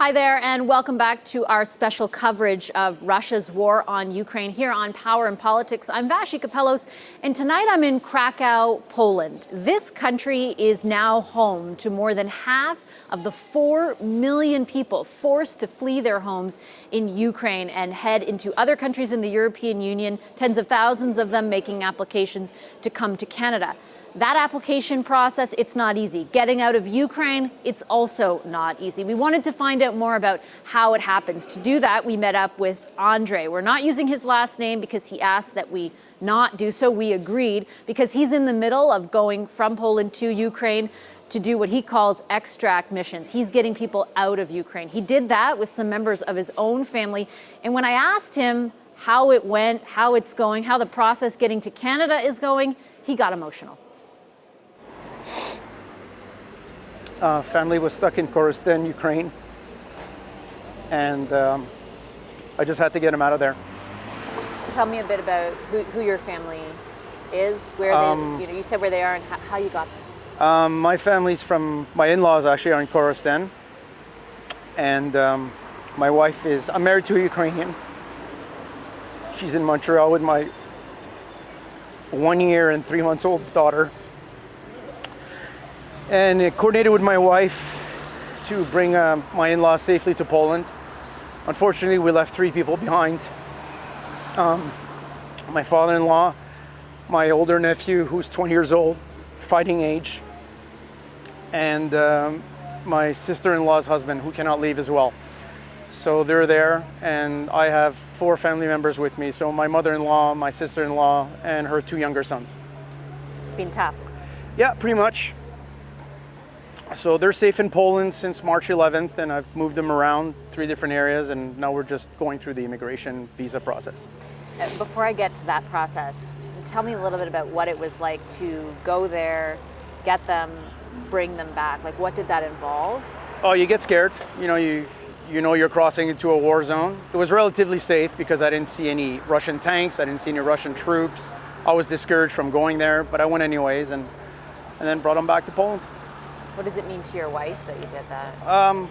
Hi there, and welcome back to our special coverage of Russia's war on Ukraine here on Power and Politics. I'm Vashi Kapellos, and tonight I'm in Krakow, Poland. This country is now home to more than half of the 4 million people forced to flee their homes in Ukraine and head into other countries in the European Union, tens of thousands of them making applications to come to Canada. That application process, it's not easy. Getting out of Ukraine, it's also not easy. We wanted to find out more about how it happens. To do that, we met up with Andre. We're not using his last name because he asked that we not do so. We agreed because he's in the middle of going from Poland to Ukraine to do what he calls extract missions. He's getting people out of Ukraine. He did that with some members of his own family. And when I asked him how it went, how it's going, how the process getting to Canada is going, he got emotional. Family was stuck in Korostan, Ukraine, and I just had to get them out of there. Tell me a bit about who your family is, where they, you said where they are and how you got them. My family's from, my in-laws actually are in Korostan, and my wife I'm married to a Ukrainian. She's in Montreal with my 1 year and 3 months old daughter. And it coordinated with my wife to bring my in-laws safely to Poland. Unfortunately, we left 3 people behind. My father-in-law, my older nephew, who's 20 years old, fighting age, and my sister-in-law's husband, who cannot leave as well. So they're there, and I have 4 family members with me. So my mother-in-law, my sister-in-law, and her 2 younger sons. It's been tough. Yeah, pretty much. So they're safe in Poland since March 11th, and I've moved them around 3 different areas, and now we're just going through the immigration visa process. Before I get to that process, tell me a little bit about what it was like to go there, get them, bring them back. Like, what did that involve? Oh, you get scared. You know you're crossing into a war zone. It was relatively safe because I didn't see any Russian tanks, I didn't see any Russian troops. I was discouraged from going there, but I went anyways, and then brought them back to Poland. What does it mean to your wife that you did that?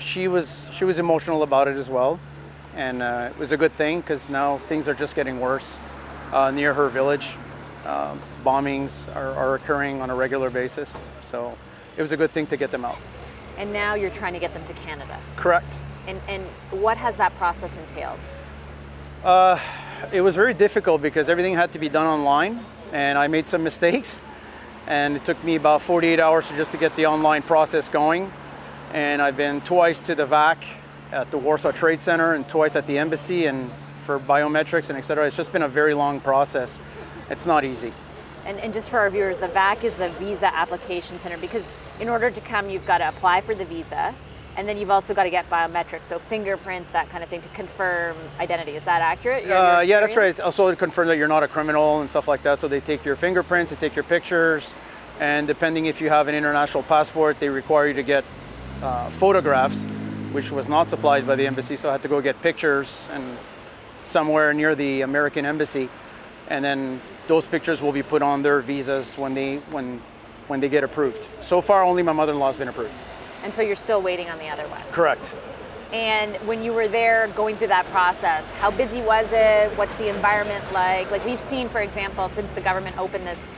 She was emotional about it as well, and it was a good thing because now things are just getting worse near her village. Bombings are occurring on a regular basis, so it was a good thing to get them out. And now you're trying to get them to Canada. Correct. And what has that process entailed? It was very difficult because everything had to be done online, and I made some mistakes. And it took me about 48 hours just to get the online process going. And I've been twice to the VAC at the Warsaw Trade Center and twice at the embassy and for biometrics and et cetera. It's just been a very long process. It's not easy. And just for our viewers, the VAC is the Visa Application Center, because in order to come, you've got to apply for the visa, and then you've also got to get biometrics, so fingerprints, that kind of thing, to confirm identity. Is that accurate? Yeah, that's right. Also to confirm that you're not a criminal and stuff like that. So they take your fingerprints, they take your pictures, and depending if you have an international passport, they require you to get photographs, which was not supplied by the embassy. So I had to go get pictures and somewhere near the American embassy, and then those pictures will be put on their visas when they get approved. So far, only my mother-in-law has been approved. And so you're still waiting on the other one? Correct. And when you were there going through that process, how busy was it? What's the environment like? Like, we've seen, for example, since the government opened this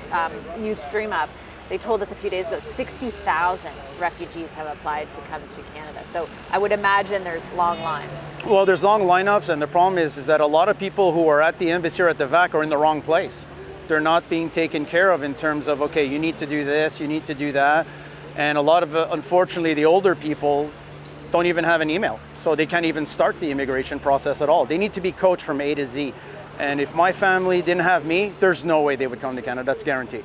new stream up, they told us a few days ago 60,000 refugees have applied to come to Canada. So I would imagine there's long lines. Well, there's long lineups, and the problem is that a lot of people who are at the embassy or at the VAC are in the wrong place. They're not being taken care of in terms of, okay, you need to do this, you need to do that. And a lot of, unfortunately, the older people don't even have an email. So they can't even start the immigration process at all. They need to be coached from A to Z. And if my family didn't have me, there's no way they would come to Canada, that's guaranteed.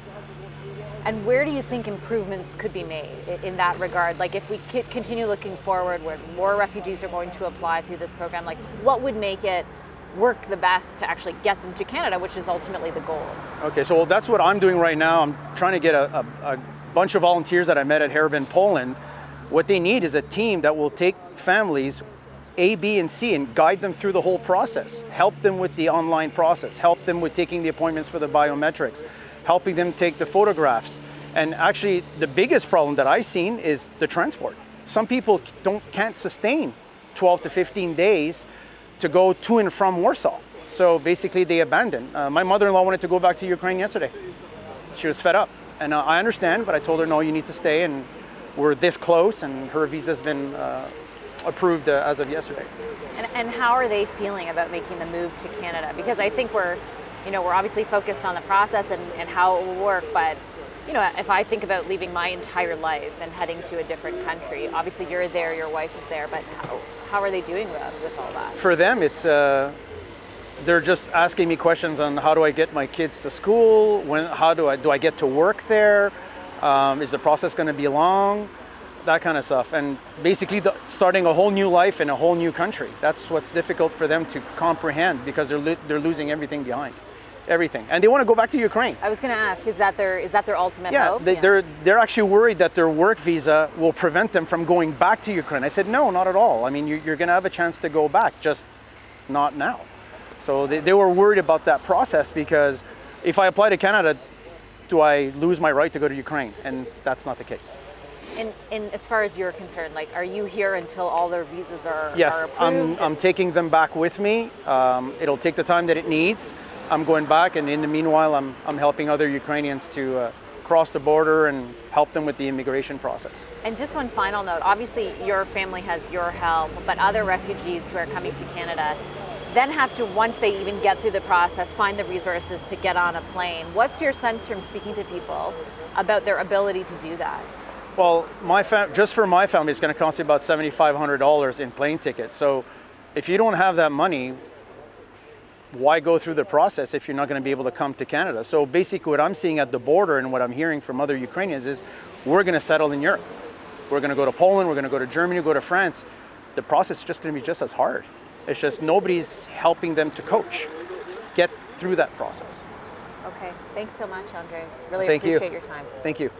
And where do you think improvements could be made in that regard? Like, if we continue looking forward where more refugees are going to apply through this program, like, what would make it work the best to actually get them to Canada, which is ultimately the goal? Okay, so that's what I'm doing right now. I'm trying to get a bunch of volunteers that I met at Harbin, Poland. What they need is a team that will take families A, B, and C and guide them through the whole process, help them with the online process, help them with taking the appointments for the biometrics, helping them take the photographs. And actually, the biggest problem that I've seen is the transport. some people can't sustain 12 to 15 days to go to and from Warsaw. So basically they abandoned. My mother-in-law wanted to go back to Ukraine yesterday. She was fed up. And I understand, but I told her, no, you need to stay, and we're this close, and her visa's been approved as of yesterday. And how are they feeling about making the move to Canada? Because I think we're obviously focused on the process and how it will work, but if I think about leaving my entire life and heading to a different country, obviously you're there, your wife is there, but how are they doing with all that? For them, it's they're just asking me questions on how do I get my kids to school, how do I get to work there, is the process going to be long, that kind of stuff, and basically starting a whole new life in a whole new country. That's what's difficult for them to comprehend, because they're losing everything behind. Everything, and they want to go back to Ukraine. I was going to ask, is that their ultimate hope? They're actually worried that their work visa will prevent them from going back to Ukraine. I said, no, not at all. I mean, you're going to have a chance to go back, just not now. So they were worried about that process, because if I apply to Canada, do I lose my right to go to Ukraine? And that's not the case. And as far as you're concerned, like, are you here until all their visas are Yes, approved? I'm taking them back with me. It'll take the time that it needs. I'm going back, and in the meanwhile, I'm helping other Ukrainians to cross the border and help them with the immigration process. And just one final note, obviously your family has your help, but other refugees who are coming to Canada then have to, once they even get through the process, find the resources to get on a plane. What's your sense from speaking to people about their ability to do that? Well, just for my family, it's going to cost you about $7,500 in plane tickets. So if you don't have that money, why go through the process if you're not going to be able to come to Canada? So basically what I'm seeing at the border and what I'm hearing from other Ukrainians is we're going to settle in Europe. We're going to go to Poland, we're going to go to Germany, go to France. The process is just going to be just as hard. It's just nobody's helping them to coach, get through that process. Okay, thanks so much, Andre. Really Thank you. appreciate your time. Thank you.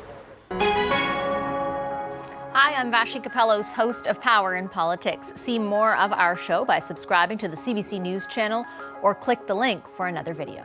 Hi, I'm Vashi Capellos, host of Power in Politics. See more of our show by subscribing to the CBC News channel or click the link for another video.